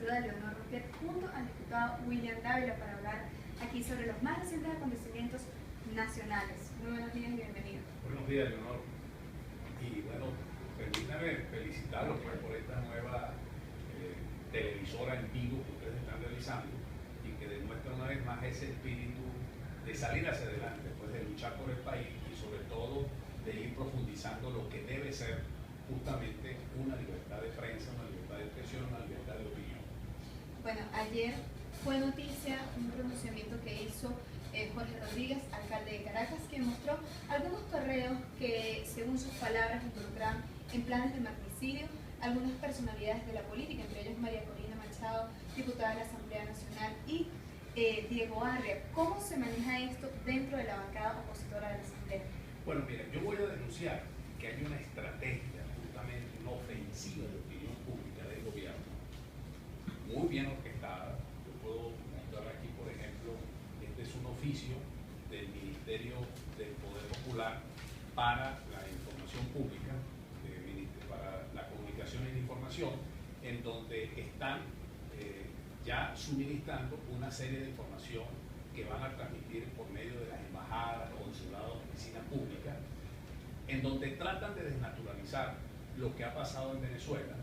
saluda Leonor Roquet junto al diputado William Dávila para hablar aquí sobre los más recientes acontecimientos nacionales. Muy buenos días y bienvenido. Buenos días, Leonor. Y bueno, permítame felicitarlos por esta nueva televisora en vivo que ustedes están realizando y que demuestra una vez más ese espíritu de salir hacia adelante, pues de luchar por el país y sobre todo de ir profundizando lo que debe ser justamente una libertad de prensa, una libertad de expresión, una libertad de opinión. Bueno, ayer fue noticia un pronunciamiento que hizo Jorge Rodríguez, alcalde de Caracas, que mostró algunos correos que, según sus palabras, involucraban en planes de magnicidio algunas personalidades de la política, entre ellos María Corina Machado, diputada de la Asamblea Nacional, y Diego Arria. ¿Cómo se maneja esto dentro de la bancada opositora de la Asamblea? Bueno, mira, yo voy a denunciar que hay una estrategia, justamente una ofensiva de opinión pública del gobierno, muy bien orquestada. Yo puedo mostrar aquí, por ejemplo, este es un oficio del Ministerio del Poder Popular para la Información Pública, para la Comunicación y la Información, en donde están ya suministrando una serie de información que van a transmitir por medio de las embajadas, consulados, oficinas públicas, en donde tratan de desnaturalizar lo que ha pasado en Venezuela,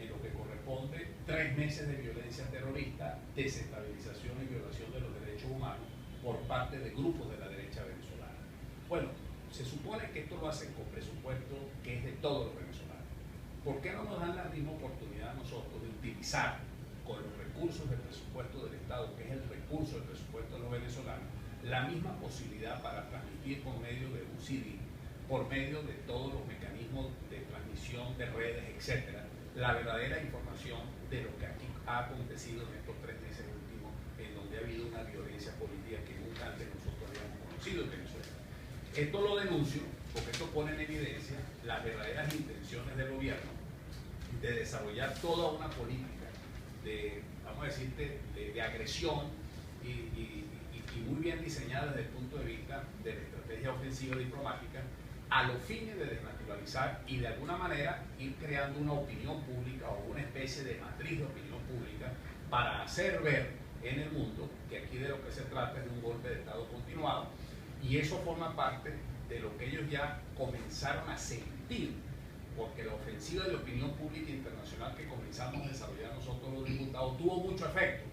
en lo que corresponde 3 meses de violencia terrorista, desestabilización y violación de los derechos humanos por parte de grupos de la derecha venezolana. Bueno, se supone que esto lo hacen con presupuesto que es de todos los venezolanos. ¿Por qué no nos dan la misma oportunidad a nosotros de utilizar con los recursos del presupuesto del Estado, que es el recurso del presupuesto de los venezolanos, la misma posibilidad para transmitir por medio de un CD, por medio de todos los mecanismos de transmisión de redes, etcétera, la verdadera información de lo que aquí ha acontecido en estos 3 meses últimos, en donde ha habido una violencia política que nunca antes nosotros habíamos conocido en Venezuela? Esto lo denuncio porque esto pone en evidencia las verdaderas intenciones del gobierno de desarrollar toda una política de, vamos a decirte, de agresión y muy bien diseñada desde el punto de vista de la estrategia ofensiva diplomática, a los fines de desnaturalizar y de alguna manera ir creando una opinión pública o una especie de matriz de opinión pública para hacer ver en el mundo que aquí de lo que se trata es de un golpe de Estado continuado, y eso forma parte de lo que ellos ya comenzaron a sentir, porque la ofensiva de opinión pública internacional que comenzamos a desarrollar nosotros los diputados tuvo mucho efecto.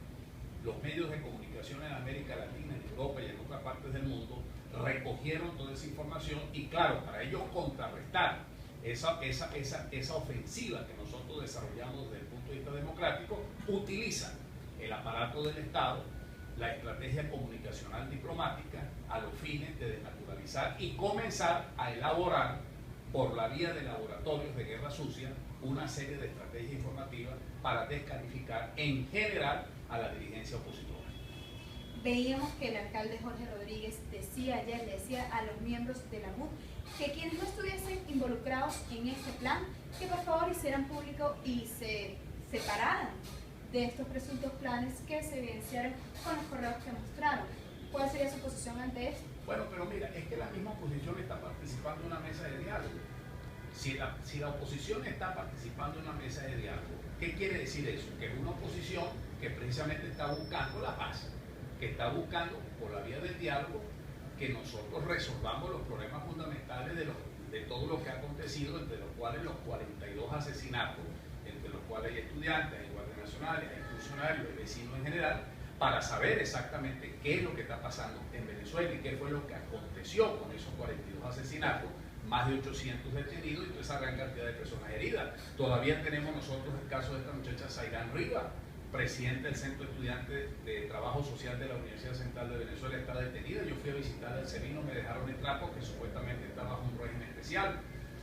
Los medios de comunicación en América Latina, en Europa y en otras partes del mundo recogieron toda esa información y claro, para ellos contrarrestar esa ofensiva que nosotros desarrollamos desde el punto de vista democrático, utilizan el aparato del Estado, la estrategia comunicacional diplomática a los fines de desnaturalizar y comenzar a elaborar por la vía de laboratorios de guerra sucia una serie de estrategias informativas para descalificar en general a la dirigencia opositora. Veíamos que el alcalde Jorge Rodríguez decía ayer, le decía a los miembros de la MUD que quienes no estuviesen involucrados en este plan, que por favor hicieran público y se separaran de estos presuntos planes que se evidenciaron con los correos que mostraron. ¿Cuál sería su posición ante esto? Bueno, pero mira, es que la misma oposición está participando en una mesa de diálogo. Si la oposición está participando en una mesa de diálogo, ¿qué quiere decir eso? Que es una oposición que precisamente está buscando la paz, que está buscando por la vía del diálogo que nosotros resolvamos los problemas fundamentales de todo lo que ha acontecido, entre los cuales los 42 asesinatos, entre los cuales hay estudiantes, hay guardias nacionales, hay funcionarios, hay vecinos en general, para saber exactamente qué es lo que está pasando en Venezuela y qué fue lo que aconteció con esos 42 asesinatos, más de 800 detenidos y toda esa gran cantidad de personas heridas. Todavía tenemos nosotros el caso de esta muchacha Zairán Rivas, presidente del Centro de Estudiantes de Trabajo Social de la Universidad Central de Venezuela, está detenida. Yo fui a visitar al Serino, me dejaron entrar porque supuestamente está bajo un régimen especial.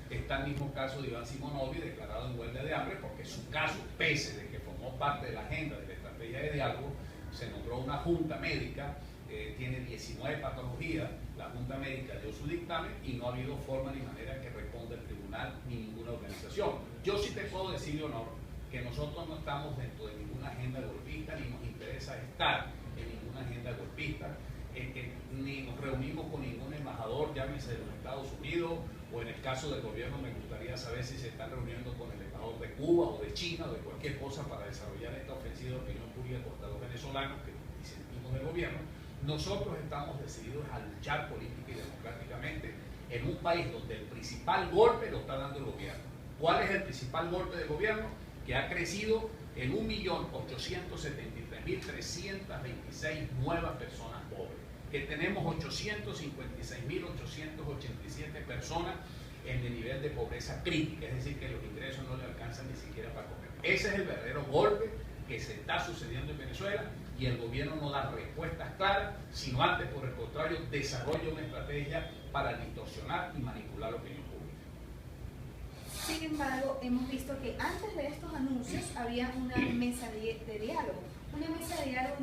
Está el mismo caso de Iván Simonovi, declarado en huelga de hambre, porque su caso, pese de que formó parte de la agenda de la estrategia de diálogo, se nombró una junta médica, tiene 19 patologías, la junta médica dio su dictamen y no ha habido forma ni manera que responda el tribunal ni ninguna organización. Yo sí te puedo decir, Leonor, que nosotros no estamos dentro de ninguna agenda golpista, ni nos interesa estar en ninguna agenda golpista, ni nos reunimos con ningún embajador, llámese de los Estados Unidos, o en el caso del gobierno me gustaría saber si se están reuniendo con el embajador de Cuba o de China o de cualquier cosa para desarrollar esta ofensiva venezolanos que disentimos del gobierno, nosotros estamos decididos a luchar política y democráticamente en un país donde el principal golpe lo está dando el gobierno. ¿Cuál es el principal golpe del gobierno? Que ha crecido en 1.873.326 nuevas personas pobres, que tenemos 856.887 personas en el nivel de pobreza crítica, es decir, que los ingresos no le alcanzan ni siquiera para comer. Ese es el verdadero golpe que se está sucediendo en Venezuela, y el gobierno no da respuestas claras, sino antes, por el contrario, desarrolla una estrategia para distorsionar y manipular la opinión pública. Sin embargo, hemos visto que antes de estos anuncios había una mesa de diálogo, en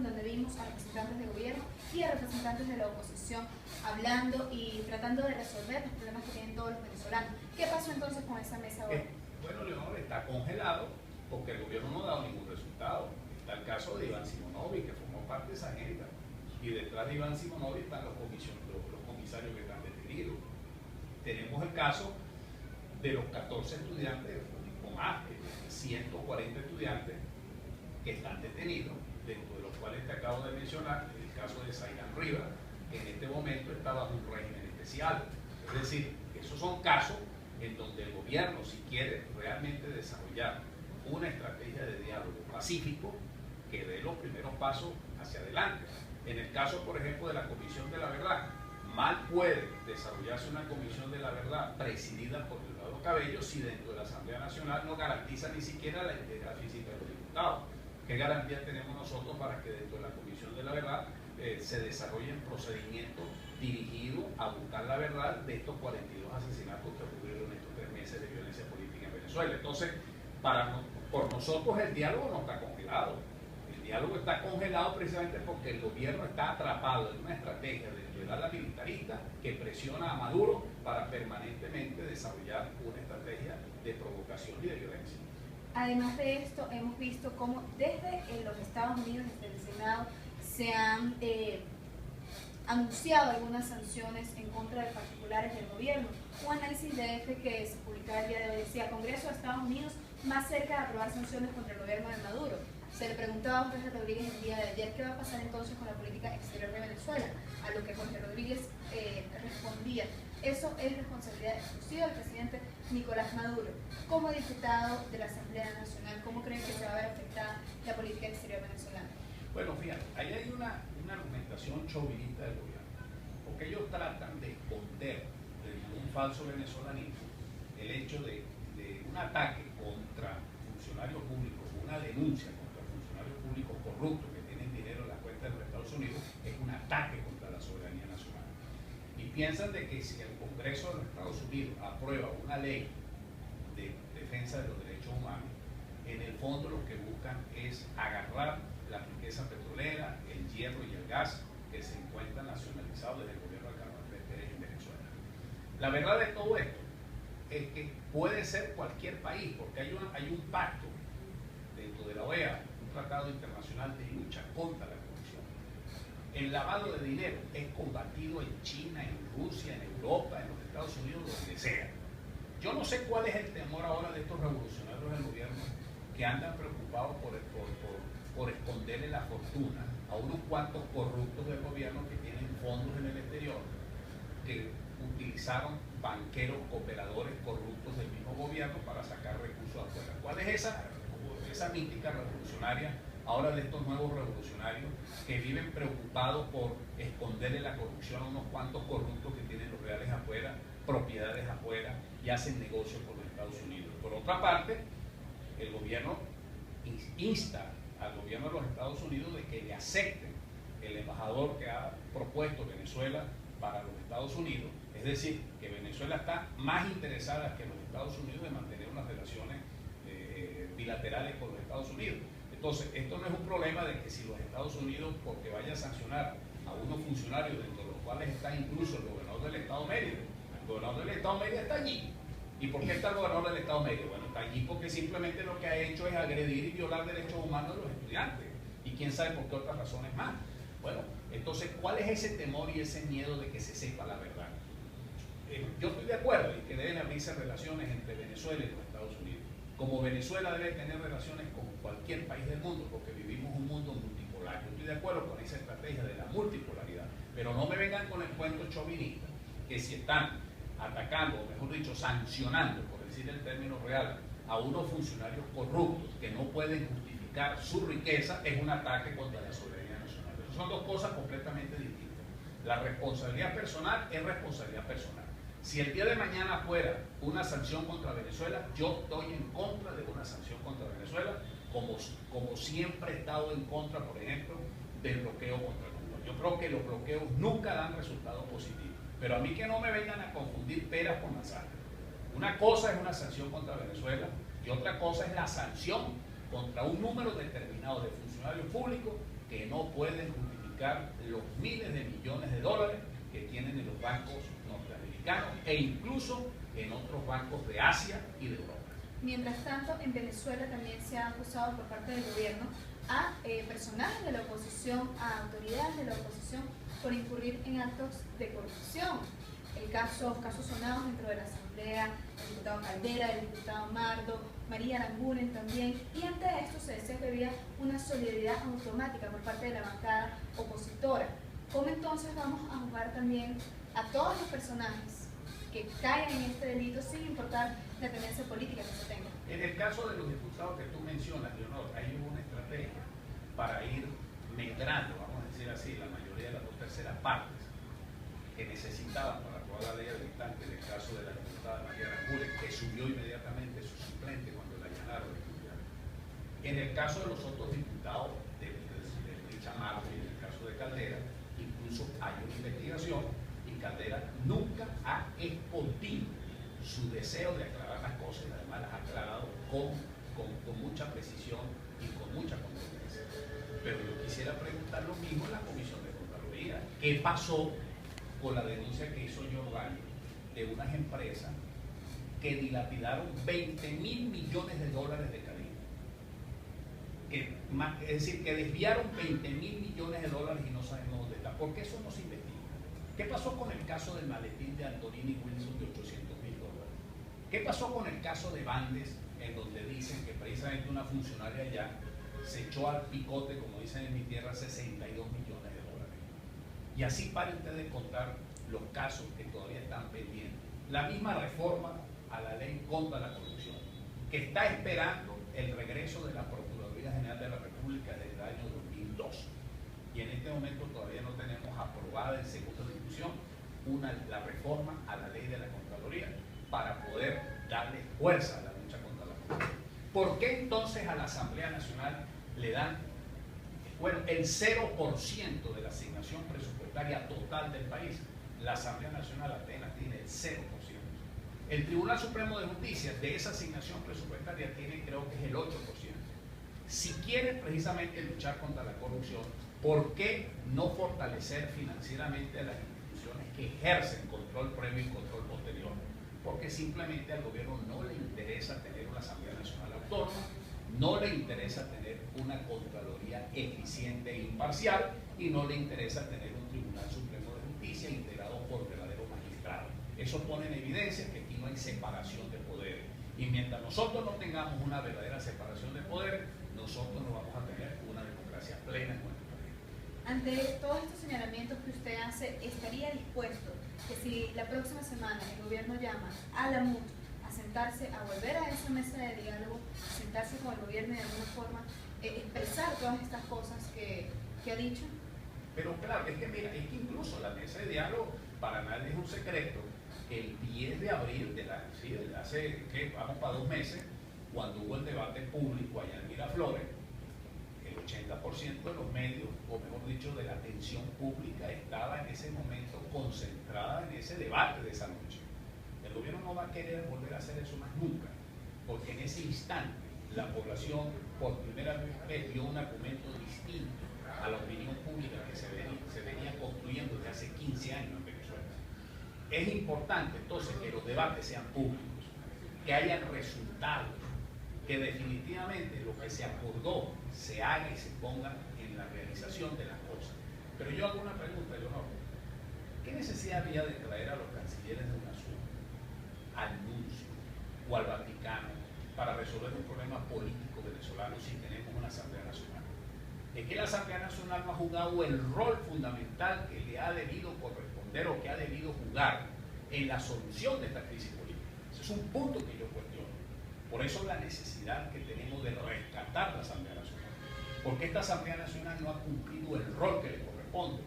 donde vimos a representantes del gobierno y a representantes de la oposición hablando y tratando de resolver los problemas que tienen todos los venezolanos. ¿Qué pasó entonces con esa mesa ahora? Bueno, Leonor, está congelado porque el gobierno no ha dado ningún resultado. Está el caso de Iván Simonovic, que formó parte de esa agenda, y detrás de Iván Simonovic están los comisarios que están detenidos. Tenemos el caso de los 14 estudiantes, o más de 140 estudiantes que están detenidos, dentro de los cuales te acabo de mencionar el caso de Zairán Rivas, que en este momento está bajo un régimen especial. Es decir, esos son casos en donde el gobierno, si quiere realmente desarrollar una estrategia de diálogo pacífico, que dé los primeros pasos hacia adelante. En el caso, por ejemplo, de la Comisión de la Verdad, mal puede desarrollarse una Comisión de la Verdad presidida por Diosdado Cabello si dentro de la Asamblea Nacional no garantiza ni siquiera la integridad física de los diputados. ¿Qué garantía tenemos nosotros para que dentro de la Comisión de la Verdad se desarrollen procedimientos dirigidos a buscar la verdad de estos 42 asesinatos que ocurrieron en estos 3 meses de violencia política en Venezuela? Entonces, por nosotros el diálogo no está congelado. El diálogo está congelado precisamente porque el gobierno está atrapado en una estrategia de la militarista que presiona a Maduro para permanentemente desarrollar una estrategia de provocación y de violencia. Además de esto, hemos visto cómo desde los Estados Unidos, desde el Senado, se han anunciado algunas sanciones en contra de particulares del gobierno. Un análisis de EFE que se publicaba el día de hoy decía: Congreso de Estados Unidos más cerca de aprobar sanciones contra el gobierno de Maduro. Se le preguntaba a Jorge Rodríguez el día de ayer qué va a pasar entonces con la política exterior de Venezuela, a lo que Jorge Rodríguez respondía: eso es responsabilidad exclusiva del presidente Nicolás Maduro. Como diputado de la Asamblea Nacional, ¿cómo creen que se va a ver afectada la política exterior venezolana? Bueno, fíjate, ahí hay una argumentación chauvinista del gobierno, porque ellos tratan de esconder de un falso venezolanismo el hecho de un ataque contra funcionarios públicos, una denuncia contra funcionarios públicos corruptos que tienen dinero en las cuentas de los Estados Unidos, es un ataque contra la soberanía nacional. Y piensan de que si el Congreso de los Estados Unidos aprueba una ley de defensa de los derechos humanos, en el fondo lo que buscan es agarrar la riqueza petrolera, el hierro y el gas que se encuentran nacionalizados desde el gobierno de Carlos Andrés Pérez en Venezuela. La verdad de todo esto es que puede ser cualquier país, porque hay un pacto dentro de la OEA, un tratado internacional de lucha contra la corrupción. El lavado de dinero es combatido en China, en Rusia, en Europa, en los Estados Unidos, donde sea. Yo no sé cuál es el temor ahora de estos revolucionarios del gobierno que andan preocupados por esconderle la fortuna a unos cuantos corruptos del gobierno que tienen fondos en el exterior, que utilizaron banqueros, cooperadores corruptos del mismo gobierno para sacar recursos afuera. ¿Cuál es esa mítica revolucionaria ahora de estos nuevos revolucionarios que viven preocupados por esconderle la corrupción a unos cuantos corruptos que tienen los reales afuera, propiedades afuera y hacen negocios con los Estados Unidos? Por otra parte, el gobierno insta al gobierno de los Estados Unidos de que le acepten el embajador que ha propuesto Venezuela para los Estados Unidos. Es decir, que Venezuela está más interesada que los Estados Unidos en mantener unas relaciones bilaterales con los Estados Unidos. Entonces, esto no es un problema de que si los Estados Unidos, porque vaya a sancionar a unos funcionarios, dentro de los cuales está incluso el gobernador del Estado Mérida. El gobernador del Estado Mérida está allí. ¿Y por qué está el gobernador del Estado Mérida? Bueno, está allí porque simplemente lo que ha hecho es agredir y violar derechos humanos de los estudiantes. Y quién sabe por qué otras razones más. Bueno, entonces, ¿cuál es ese temor y ese miedo de que se sepa la verdad? Yo estoy de acuerdo en que deben abrirse relaciones entre Venezuela y los Estados Unidos. Como Venezuela debe tener relaciones con cualquier país del mundo, porque vivimos un mundo multipolar. Yo estoy de esa estrategia de la multipolaridad. Pero no me vengan con el cuento chauvinista, que si están atacando, o mejor dicho, sancionando, por decir el término real, a unos funcionarios corruptos que no pueden justificar su riqueza, es un ataque contra la soberanía nacional. Esas son dos cosas completamente distintas. La responsabilidad personal es responsabilidad personal. Si el día de mañana fuera una sanción contra Venezuela, yo estoy en contra de una sanción contra Venezuela, como siempre he estado en contra, por ejemplo, del bloqueo contra Cuba. Yo creo que los bloqueos nunca dan resultados positivos, pero a mí que no me vengan a confundir peras con manzanas. Una cosa es una sanción contra Venezuela y otra cosa es la sanción contra un número determinado de funcionarios públicos que no pueden justificar los miles de millones de dólares que tienen en los bancos norteamericanos e incluso en otros bancos de Asia y de Europa. Mientras tanto, en Venezuela también se ha acusado por parte del gobierno a personajes de la oposición, a autoridades de la oposición por incurrir en actos de corrupción. Casos sonados dentro de la Asamblea, el diputado Caldera, el diputado Mardo, María Aranguren también, y ante esto se decía que había una solidaridad automática por parte de la bancada opositora. ¿Cómo entonces vamos a juzgar también a todos los personajes que caigan en este delito sin importar la tendencia política que se tenga? En el caso de los diputados que tú mencionas, Leonor, hay una estrategia para ir medrando, vamos a decir así, la mayoría de las 2/3 partes que necesitaban para aprobar la ley habilitante. En el caso de la diputada María Aranguren, que subió inmediatamente su suplente cuando la allanaron. En el caso de los otros diputados de Mardo y en el caso de Caldera, incluso hay una investigación y Caldera nunca ha escondido su deseo de aclarar las cosas y además las ha aclarado con mucha precisión y con mucha contundencia. Pero yo quisiera preguntar lo mismo en la Comisión de Contraloría. ¿Qué pasó con la denuncia que hizo Giordano de unas empresas que dilapidaron 20.000 millones de dólares de Caribe? Es decir, que desviaron 20.000 millones de dólares y no sabemos dónde está. ¿Por qué eso no se investiga? ¿Qué pasó con el caso del maletín de Antonini Wilson de 800.000 dólares? ¿Qué pasó con el caso de Bandes, en donde dicen que precisamente una funcionaria allá se echó al picote, como dicen en mi tierra, 62 millones de dólares? Y así paren ustedes de contar los casos que todavía están pendientes. La misma reforma a la ley contra la corrupción, que está esperando el regreso de la Procuraduría General de la República desde el año 2002. Y en este momento todavía no tenemos aprobada en segunda discusión la reforma a la ley de la Contraloría para poder darle fuerza a la lucha contra la corrupción. ¿Por qué entonces a la Asamblea Nacional le dan, bueno, el 0% de la asignación presupuestaria total del país? La Asamblea Nacional apenas tiene el 0%. El Tribunal Supremo de Justicia de esa asignación presupuestaria tiene, creo que es el 8%. Si quiere precisamente luchar contra la corrupción, ¿por qué no fortalecer financieramente a las instituciones que ejercen control previo y control posterior? Porque simplemente al gobierno no le interesa tener una Asamblea Nacional autónoma, no le interesa tener una Contraloría eficiente e imparcial y no le interesa tener un Tribunal Supremo de Justicia integrado por verdaderos magistrados. Eso pone en evidencia que aquí no hay separación de poderes. Y mientras nosotros no tengamos una verdadera separación de poderes, nosotros no vamos a tener una democracia plena en nuestro país. Ante todos estos señalamientos que usted hace, ¿estaría dispuesto que si la próxima semana el gobierno llama a la MUT a sentarse, a volver a esa mesa de diálogo, a sentarse con el gobierno y de alguna forma expresar todas estas cosas que ha dicho? Pero claro, es que mira, es que incluso la mesa de diálogo para nadie es un secreto. El 10 de abril de hace, ¿qué? Vamos para 2 meses, cuando hubo el debate público allá en Miraflores, el 80% de los medios, o mejor dicho, de la atención pública estaba en ese momento concentrada en ese debate de esa noche. El gobierno no va a querer volver a hacer eso más nunca, porque en ese instante la población por primera vez vio un argumento distinto a la opinión pública que se venía construyendo desde hace 15 años en Venezuela. Es importante entonces que los debates sean públicos, que hayan resultados, que definitivamente lo que se acordó se haga y se ponga en la realización de las cosas. Pero yo hago una pregunta, Leonor. ¿Qué necesidad había de traer a los cancilleres de UNASUR al NUNCIO o al Vaticano para resolver un problema político venezolano si tenemos una Asamblea Nacional? es que la Asamblea Nacional no ha jugado el rol fundamental que le ha debido corresponder o que ha debido jugar en la solución de esta crisis política. Ese es un punto que yo cuestiono. Por eso la necesidad que tenemos de rescatar la Asamblea Nacional. Porque esta Asamblea Nacional no ha cumplido el rol que le corresponde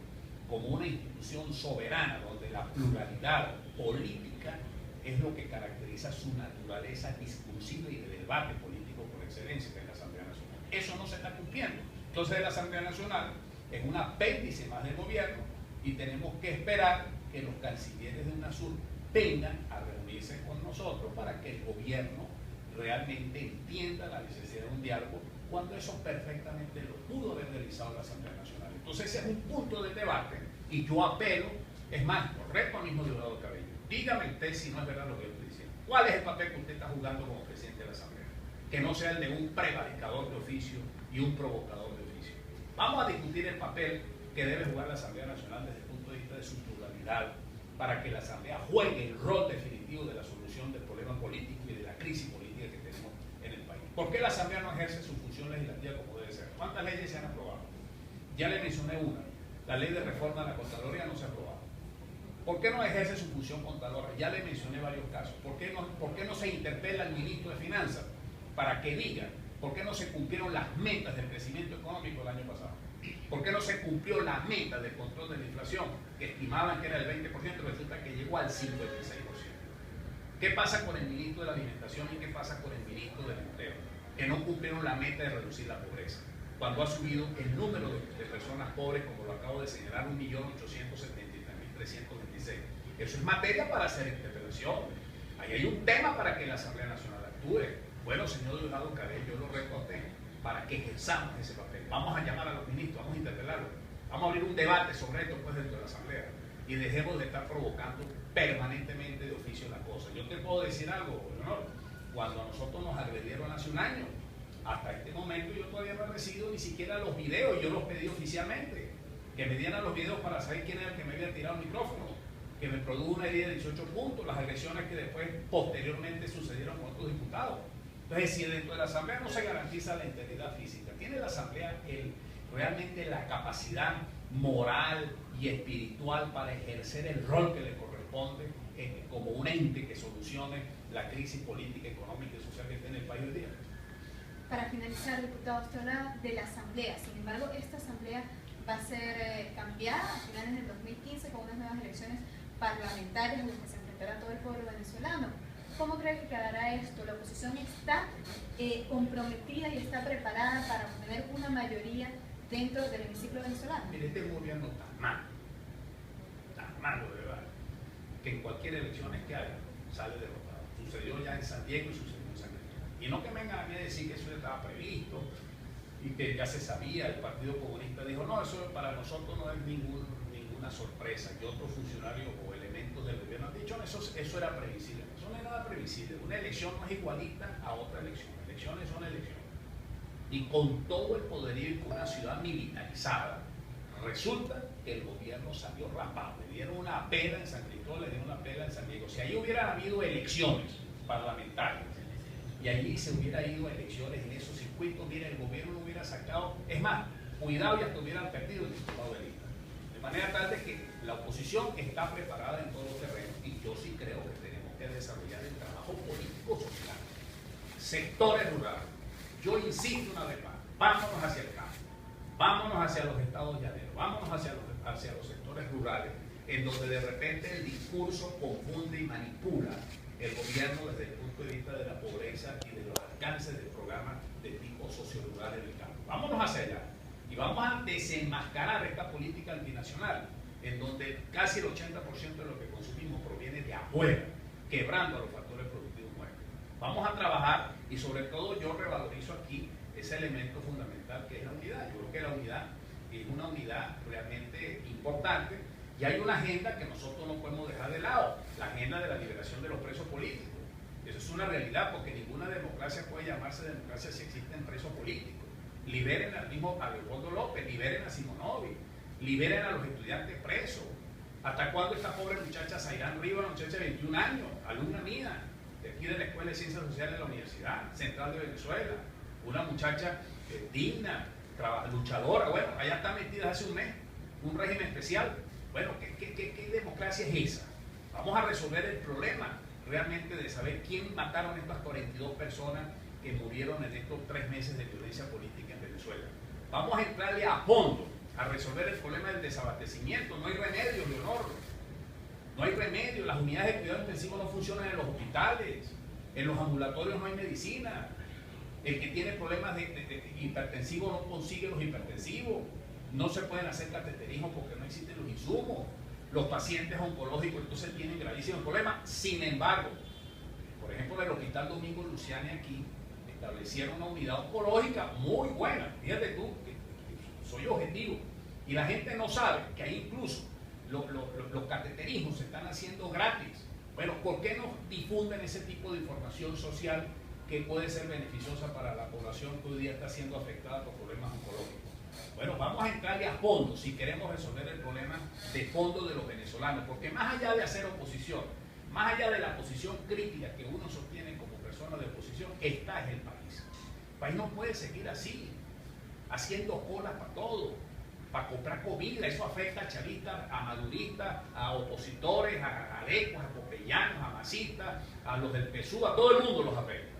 como una institución soberana donde la pluralidad política es lo que caracteriza su naturaleza discursiva y de debate político por excelencia de la Asamblea Nacional. Eso no se está cumpliendo. Entonces la Asamblea Nacional es un apéndice más del gobierno y tenemos que esperar que los cancilleres de UNASUR vengan a reunirse con nosotros para que el gobierno realmente entienda la necesidad de un diálogo cuando eso perfectamente lo pudo haber realizado la Asamblea Nacional. Entonces ese es un punto del debate y yo apelo, es más, lo reto al mismo Diosdado Cabello, dígame usted si no es verdad lo que yo estoy diciendo. ¿Cuál es el papel que usted está jugando como presidente de la Asamblea? Que no sea el de un prevaricador de oficio y un provocador de oficio. Vamos a discutir el papel que debe jugar la Asamblea Nacional desde el punto de vista de su pluralidad para que la Asamblea juegue el rol definitivo de la solución del problema político y de la crisis política que tenemos en el país. ¿Por qué la Asamblea no ejerce su función legislativa como debe ser? ¿Cuántas leyes se han aprobado? Ya le mencioné una. La ley de reforma de la Contraloría no se ha aprobado. ¿Por qué no ejerce su función contralora? Ya le mencioné varios casos. ¿Por qué no se interpela al ministro de Finanzas para que diga por qué no se cumplieron las metas del crecimiento económico el año pasado? ¿Por qué no se cumplió la meta del control de la inflación, que estimaban que era el 20%, resulta que llegó al 56%? ¿Qué pasa con el ministro de la Alimentación y qué pasa con el ministro del Empleo? Que no cumplieron la meta de reducir la pobreza, cuando ha subido el número de personas pobres, como lo acabo de señalar, 1.873.326. Eso es materia para hacer interpelación. Ahí hay un tema para que la Asamblea Nacional actúe. Bueno, señor Diosdado Cabello, yo lo recorté para que ejerzamos ese papel. Vamos a llamar a los ministros, vamos a interpelarlos, vamos a abrir un debate sobre esto pues, dentro de la Asamblea y dejemos de estar provocando permanentemente de oficio la cosa. Yo te puedo decir algo, Leonor, cuando a nosotros nos agredieron hace un año, hasta este momento yo todavía no he recibido ni siquiera los videos, yo los pedí oficialmente, que me dieran los videos para saber quién era el que me había tirado el micrófono, que me produjo una herida de 18 puntos, las agresiones que después, posteriormente, sucedieron con otros diputados. Entonces, si dentro de la Asamblea no se garantiza la integridad física, ¿tiene la Asamblea realmente la capacidad moral y espiritual para ejercer el rol que le corresponde como un ente que solucione la crisis política, económica y social que tiene el país hoy día? Para finalizar, diputado, usted habla de la Asamblea. Sin embargo, esta Asamblea va a ser cambiada a finales del 2015 con unas nuevas elecciones parlamentarias en las que se enfrentará todo el pueblo venezolano. ¿Cómo cree que quedará esto? ¿La oposición está comprometida y está preparada para obtener una mayoría dentro del hemiciclo venezolano? Mire, este gobierno tan malo de verdad, que en cualquier elección que haya sale derrotado. Sucedió ya en San Diego y sucedió en San Cristóbal. Y no que vengan a mí a decir que eso ya estaba previsto y que ya se sabía. El Partido Comunista dijo, no, eso para nosotros no es ninguna sorpresa. Y otros funcionarios o elementos del gobierno han dicho, eso era previsible. Eso no es nada previsible. Una elección no es igualita a otra elección. Elecciones son elecciones. Y con todo el poderío y con una ciudad militarizada, resulta que el gobierno salió raspado. Le dieron una pela en San Cristóbal, le dieron una pela en San Diego. Si ahí hubieran habido elecciones parlamentarias y allí se hubiera ido a elecciones en esos circuitos, mira, el gobierno no hubiera sacado, es más, cuidado, ya hubieran perdido el diputado de lista. De manera tal de que la oposición está preparada en todos los terrenos y yo sí creo que tenemos que desarrollar el trabajo político social. Sectores rurales. Yo insisto una vez más, vámonos hacia el campo, vámonos hacia los estados llaneros, vámonos hacia los sectores rurales, en donde de repente el discurso confunde y manipula el gobierno desde el punto de vista de la pobreza y de los alcances del programa de tipo socio-rural en el campo. Vámonos hacia allá y vamos a desenmascarar esta política antinacional, en donde casi el 80% de lo que consumimos proviene de afuera, quebrando a los factores productivos nuestros. Vamos a trabajar y sobre todo yo revalorizo aquí ese elemento fundamental que es la unidad. Yo creo que la unidad es una unidad realmente importante y hay una agenda que nosotros no podemos dejar de lado, la agenda de la liberación de los presos políticos. Eso es una realidad porque ninguna democracia puede llamarse democracia si existen presos políticos. Liberen al mismo a Leopoldo López, liberen a Simonovic, liberen a los estudiantes presos. ¿Hasta cuándo esta pobre muchacha Zairán Rivas, una muchacha de 21 años, alumna mía, de aquí de la Escuela de Ciencias Sociales de la Universidad Central de Venezuela, una muchacha digna, luchadora, bueno, allá está metida hace un mes, un régimen especial. Bueno, ¿qué democracia es esa? Vamos a resolver el problema realmente de saber quién mataron estas 42 personas que murieron en estos 3 meses de violencia política en Venezuela. Vamos a entrarle a fondo a resolver el problema del desabastecimiento. No hay remedio, Leonor. No hay remedio. Las unidades de cuidado intensivo no funcionan en los hospitales. En los ambulatorios no hay medicina. El que tiene problemas de hipertensivo no consigue los hipertensivos. No se pueden hacer cateterismos porque no existen los insumos. Los pacientes oncológicos entonces tienen gravísimos problemas. Sin embargo, por ejemplo, en el Hospital Domingo Luciani aquí establecieron una unidad oncológica muy buena. Fíjate tú, soy objetivo. Y la gente no sabe que ahí incluso los cateterismos se están haciendo gratis. Bueno, ¿por qué no difunden ese tipo de información social que puede ser beneficiosa para la población que hoy día está siendo afectada por problemas oncológicos? Bueno, vamos a entrarle a fondo si queremos resolver el problema de fondo de los venezolanos, porque más allá de hacer oposición, más allá de la posición crítica que uno sostiene como persona de oposición, esta es el país. El país no puede seguir así, haciendo colas para todo, para comprar comida. Eso afecta a chavistas, a maduristas, a opositores, a arecos, a popeyanos, a masistas, a los del PSUV, a todo el mundo los afecta.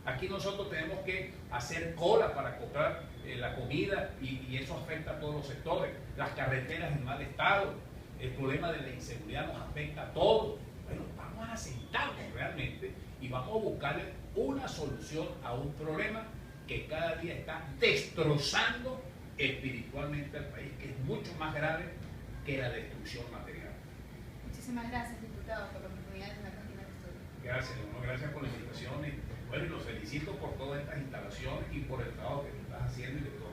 Aquí nosotros tenemos que hacer cola para comprar la comida y eso afecta a todos los sectores. Las carreteras en mal estado, el problema de la inseguridad nos afecta a todos. Bueno, vamos a sentarnos realmente y vamos a buscarle una solución a un problema que cada día está destrozando espiritualmente al país, que es mucho más grave que la destrucción material. Muchísimas gracias, diputado, por la oportunidad de tener aquí en el estudio. Gracias, ¿no? Gracias por la invitación y bueno, y los felicito por todas estas instalaciones y por el trabajo que tú estás haciendo y que tú